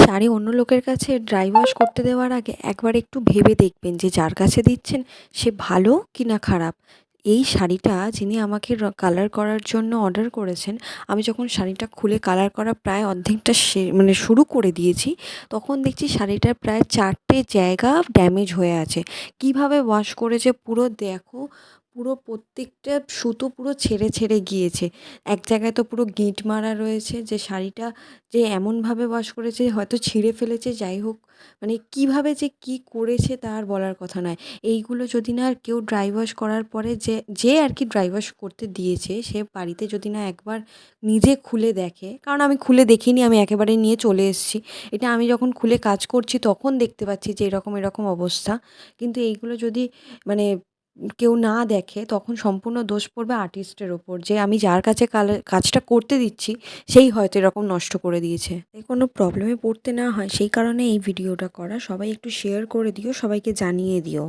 শাড়ি অন্য লোকের কাছে ড্রাই ওয়াশ করতে দেওয়ার আগে একবার একটু ভেবে দেখবেন যে যার কাছে দিচ্ছেন সে ভালো কি না খারাপ। এই শাড়িটা যিনি আমাকে কালার করার জন্য অর্ডার করেছেন, আমি যখন শাড়িটা খুলে কালার করা প্রায় অর্ধেকটা মানে শুরু করে দিয়েছি, তখন দেখছি শাড়িটার প্রায় 4টে জায়গা ড্যামেজ হয়ে আছে। কিভাবে ওয়াশ করেছে পুরো দেখো, পুরো প্রত্যেকটা সুতো পুরো ছেড়ে ছেড়ে গিয়েছে। এক জায়গায় তো পুরো গিঁট মারা রয়েছে, যে শাড়িটা যে এমনভাবে ওয়াশ করেছে হয়তো ছিঁড়ে ফেলেছে, যাই হোক, মানে কীভাবে যে কী করেছে তা আর বলার কথা নয়। এইগুলো যদি না আর কেউ ড্রাই ওয়াশ করার পরে যে যে আর কি ড্রাই ওয়াশ করতে দিয়েছে সে বাড়িতে যদি না একবার নিজে খুলে দেখে, কারণ আমি খুলে দেখিনি, আমি একেবারে নিয়ে চলে এসেছি। এটা আমি যখন খুলে কাজ করছি তখন দেখতে পাচ্ছি যে এরকম এরকম অবস্থা। কিন্তু এইগুলো যদি মানে কেউ না দেখে তখন সম্পূর্ণ দোষ পড়বে আর্টিস্টের ওপর, যে আমি যার কাছে কাজটা করতে দিচ্ছি সেই হয়তো এরকম নষ্ট করে দিয়েছে। তাই কোনো প্রবলেমে পড়তে না হয় সেই কারণে এই ভিডিওটা করা। সবাই একটু শেয়ার করে দিও, সবাইকে জানিয়ে দিও।